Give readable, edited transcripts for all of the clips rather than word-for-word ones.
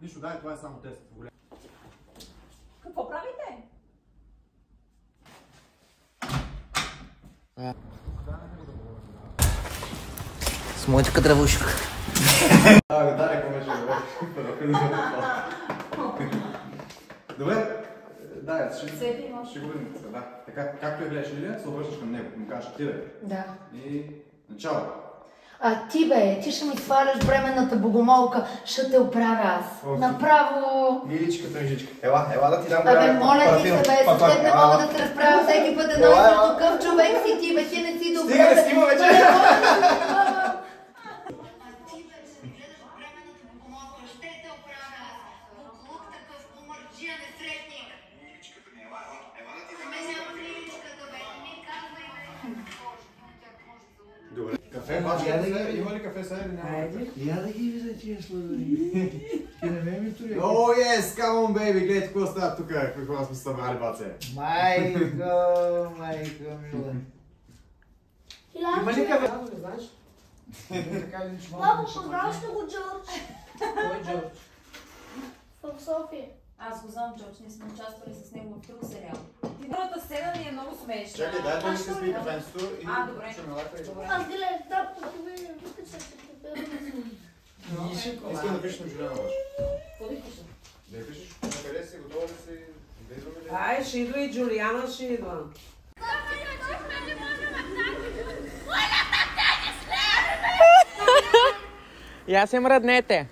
Нищо, дай, това е само тест. Какво правите? С моята кадравушка. Да, какво беше? Добре. Да, ще го видим. Така, както я гледаш Лилия, се обръщаш към него. Му кажеш ти бе. Да. И начало. А ти бе, ти ще ми сваляш бременната богомолка, ще те оправя аз. Направо... Лиличка, тъжичка. Ела да ти дам Абе, моля ти се бе, след не мога да те разправя всеки път едно и също. Къв човек си ти бе, ти не си добре. Стига, не стима вече! Добре. Кафе, има ли кафе сега или няма? Я да ги видя тия сладони. Ти не ме ми троя. О, yes, come on, baby, гледай какво става тук, какво сме събрали, баце. Майко мила. Има ли кафе? Не знаеш? Бабо, познаваш ли го Джордж? Кой Джордж? В София. Аз го знам, Джордж, ние сме участвали с него в друг сериал. Първата сцена ни е много смешна. Чакай, дай да ми се спи кафенцето и добре. ще ме лайфа. Аз гледах да, ви вижте се Искам да пишеш на Жуляна обаче. Какво да пиша? Да пишеш, къде си, готова ли си, да идваме ли? Ай, ще идва и Джулиана, ще идва. Я се мръднете.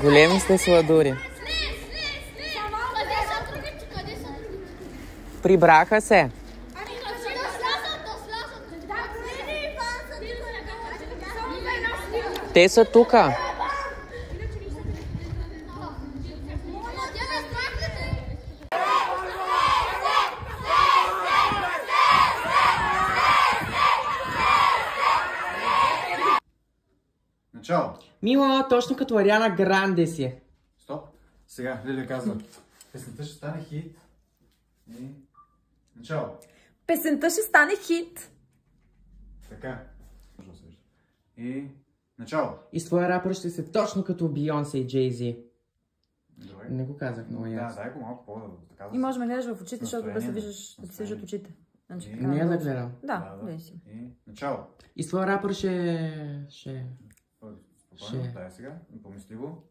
Големи сте сладури. Прибраха се. Те са тука. Начало. Мила, точно като Ариана Гранде си. Стоп. Сега, Лилия казва. Песента ще стане хит. И... Начало. Песента ще стане хит. Така. И... Начало. И с твоя рапър ще се точно като Бейонсе и Джей-Зи. Добре. Не го казах много ясно. Да, дай го малко по-да. И можеш да ме гледаш в очите, защото да се виждаш, да ти се виждат очите. Не я да гледам. Да, гледай си. И... Начало. И с твоя рапър ще... Спокойно, дай сега. Помисливо.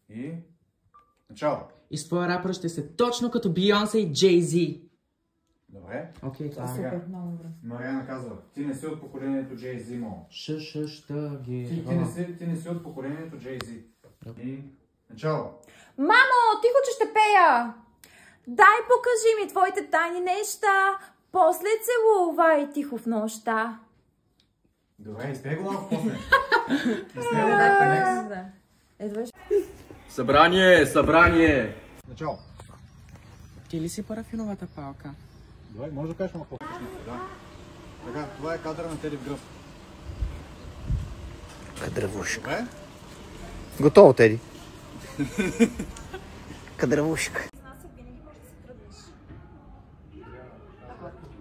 И... Начало. И с твоя рапър ще се точно като Бейонсе и Джей-Зи. Добре. Окей, това е. Супер, много добре. Мариана казва, ти не си от поколението Джей-Зи, мо. Ги. Ти не си от поколението Джей-Зи. И... Начало. Мамо, тихо, че ще пея! Дай покажи ми твоите тайни неща, после целувай тихо в нощта. Добре, изпей го малко после. Събрание! Начало. Ти ли си парафиновата палка? Добре, може да кажеш малко по-късно. Да. Така, това е кадър на Теди в гръб. Кадравушка. Добре? Готово, Теди. Кадравушка.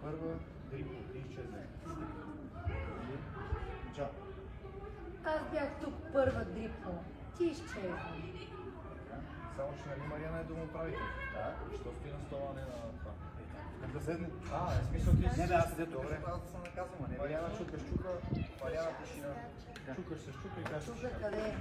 Първа, дрипо, и изчезне. Начало. Аз бях тук първа дрипо. Ти изчезна. Само, че нали Мариана е домоуправител. Да. Що стои на стола, не на това? Как да седне? В смисъл ти си... Не, аз седя тук, аз съм наказвам, а не. Мариана чука, Мариана тишина. Чукаш се, чука и кажеш. Тук къде?